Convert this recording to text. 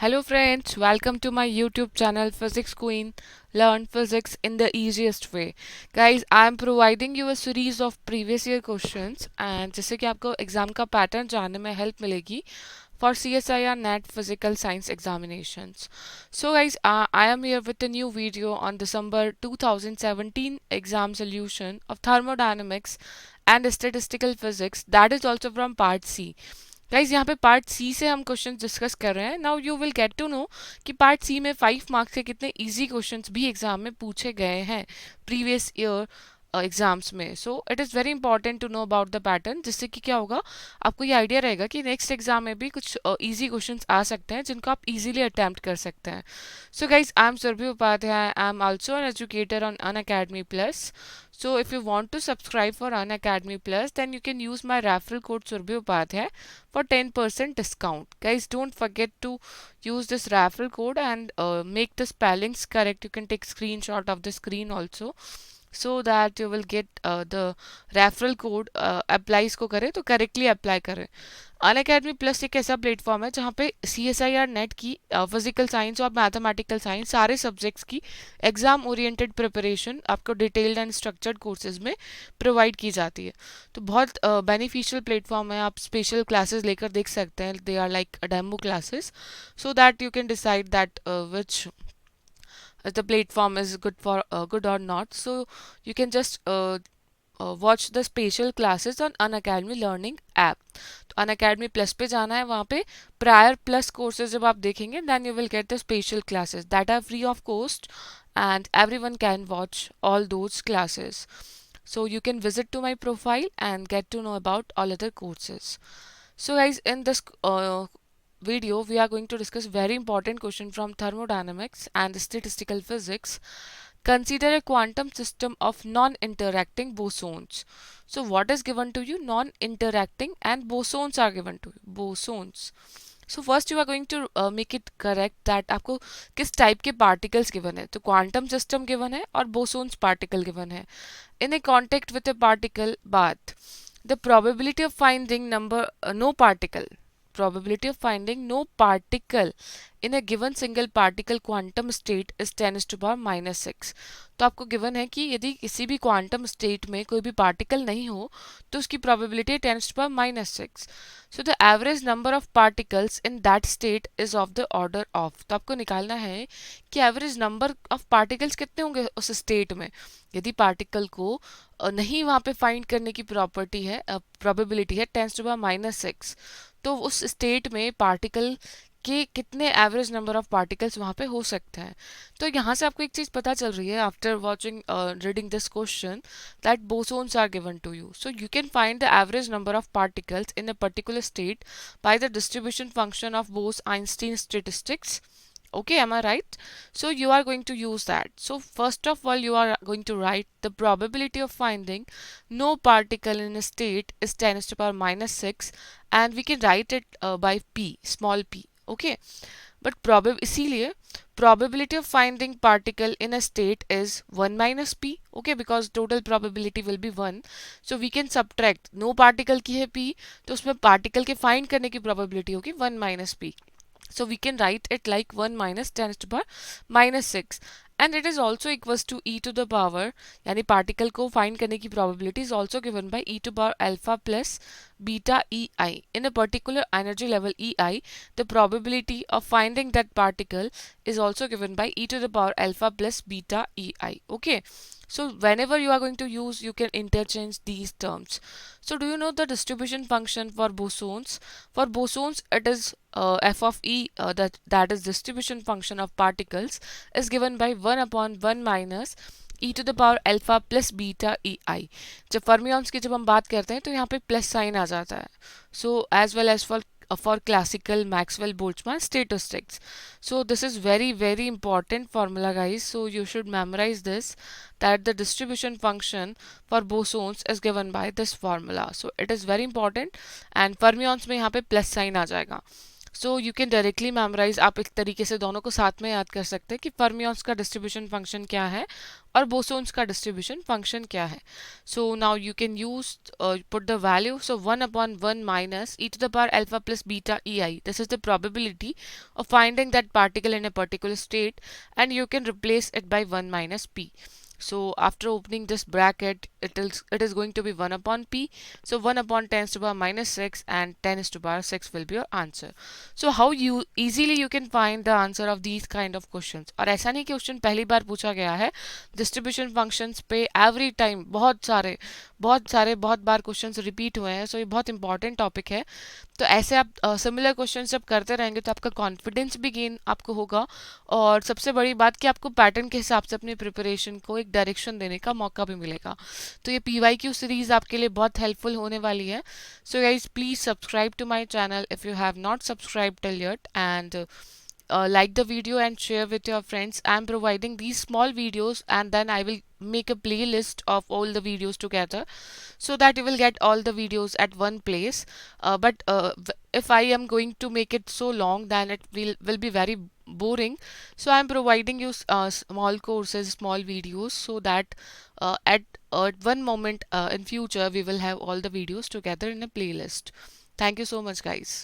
Hello friends, welcome to my YouTube channel Physics Queen. Learn physics in the easiest way. Guys, I am providing you a series of previous year questions and जिससे कि आपको exam का pattern जानने में help मिलेगी for CSIR NET Physical Science Examinations. So guys, I am here with a new video on December 2017 exam solution of thermodynamics and statistical physics, that is also from part C. Guys यहाँ पे part सी से हम question discuss कर रहे हैं. Now you will get to know कि part C में 5 marks के कितने इजी क्वेश्चंस भी एग्जाम में पूछे गए हैं प्रीवियस ईयर एग्जाम्स में. So it is very important to know about the pattern, जिससे कि क्या होगा, आपको ये आइडिया रहेगा कि नेक्स्ट एग्जाम में भी कुछ इजी क्वेश्चंस आ सकते हैं जिनको आप इजीली अटैम्प्ट कर सकते हैं. So guys, I am Surabhi Upadhyay. I am also an educator on Unacademy plus. So if you want to subscribe for Unacademy Plus, then you can use my referral code Surbhi Upadhyay for 10% discount. Guys, don't forget to use this referral code and make the spellings correct. You can take screenshot of the screen also, so that you will get the referral code applies को करें तो correctly apply करें. Unacademy plus एक ऐसा platform है जहाँ पे CSIR net की फिजिकल साइंस और मैथमेटिकल साइंस सारे सब्जेक्ट्स की एग्जाम ओरिएंटेड प्रिपरेशन आपको डिटेल्ड एंड स्ट्रक्चर्ड कोर्सेज में प्रोवाइड की जाती है. तो बहुत बेनिफिशियल प्लेटफॉर्म है. आप स्पेशल क्लासेस लेकर देख सकते हैं. They are like demo classes, so that you can decide that which the platform is good or not. So you can just watch the special classes on Unacademy Learning app. तो Unacademy Plus पे जाना है. वहाँ पे prior plus courses जब आप देखेंगे, then you will get the special classes that are free of cost and everyone can watch all those classes. So you can visit to my profile and get to know about all other courses. So guys, in this video we are going to discuss very important question from thermodynamics and statistical physics. Consider a quantum system of non-interacting bosons. So what is given to you? Non-interacting and bosons are given to you. Bosons. So first you are going to make it correct that आपको किस type के particles given है. तो quantum system given है और bosons particle given है. In a contact with a particle बात, the probability of finding no particle in a given single particle quantum state is 10 to the power minus 6. तो आपको given है कि यदि किसी भी क्वांटम स्टेट में कोई भी पार्टिकल नहीं हो तो उसकी probability 10 to the power minus 6. So the average number of particles in that state is of the order of. तो आपको निकालना है कि एवरेज नंबर ऑफ पार्टिकल्स कितने होंगे उस स्टेट में. यदि पार्टिकल को नहीं वहाँ पे फाइंड करने की प्रॉपर्टी है, प्रोबेबिलिटी है 10 to the power minus 6, तो उस स्टेट में पार्टिकल के कितने एवरेज नंबर ऑफ पार्टिकल्स वहाँ पे हो सकते हैं. तो यहाँ से आपको एक चीज़ पता चल रही है after watching reading this question that bosons are given to you. So you can find the average number of particles in a particular state by the distribution function of Bose-Einstein statistics. Okay, am I right? So you are going to use that. So first of all, you are going to write the probability of finding no particle in a state is 10 to the power minus 6, and we can write it by p, small p. Okay, but इसीलिए probability of finding particle in a state is 1 minus p. Okay, because total probability will be 1, so we can subtract. no particle की है p, तो उसमें particle के find करने की probability होगी 1 minus p. So we can write it like 1 minus 10 to the power minus 6, and it is also equals to e to the power, यानी particle को find करने की probability is also given by e to the power alpha plus beta ei. In a particular energy level ei, the probability of finding that particle is also given by e to the power alpha plus beta ei. Okay, so whenever you are going to use, you can interchange these terms. So do you know the distribution function for bosons? For bosons, it is f of e, that is distribution function of particles, is given by 1 upon 1 minus e to the power alpha plus beta ei. जब fermions की जब हम बात करते हैं तो यहाँ पे प्लस साइन आ जाता है. So as well as for classical Maxwell Boltzmann statistics. So this is very important formula, guys. So you should memorize this, that the distribution function for bosons is given by this formula. So it is very important, and fermions में यहाँ पे plus sign आ जाएगा. So you can directly memorise, आप एक तरीके से दोनों को साथ में याद कर सकते हैं कि फर्मियंस का डिस्ट्रीब्यूशन फंक्शन क्या है और बोसोन्स का डिस्ट्रीब्यूशन फंक्शन क्या है. So now you can use put the value. So 1/1 minus e to the power alpha plus beta ei. This is the probability of finding that particle in a particular state, and you can replace it by 1 minus p. So after opening this bracket, it is going to be 1 upon p. So 1 upon 10 to the power minus 6 and 10 to the power 6 will be your answer. So how you easily you can find the answer of these kind of questions. और ऐसा नहीं question पहली बार पूछा गया है, distribution functions पे every time बहुत बार questions repeat हुए हैं. सो ये बहुत इंपॉर्टेंट टॉपिक है. तो ऐसे आप सिमिलर क्वेश्चन जब करते रहेंगे तो आपका कॉन्फिडेंस भी गेन आपको होगा, और सबसे बड़ी बात कि आपको पैटर्न के हिसाब से अपनी प्रिपरेशन को एक डायरेक्शन देने का मौका भी मिलेगा. तो ये PYQ सीरीज आपके लिए बहुत हेल्पफुल होने वाली है. So guys please subscribe to my channel if you have not subscribe till yet, and like the video and share with your friends. I'm providing these small videos and then I will make a playlist of all the videos together so that you will get all the videos at one place. But if I am going to make it so long, then it will be very boring. So I'm providing you small courses, small videos, so that at one moment in future we will have all the videos together in a playlist. Thank you so much, guys.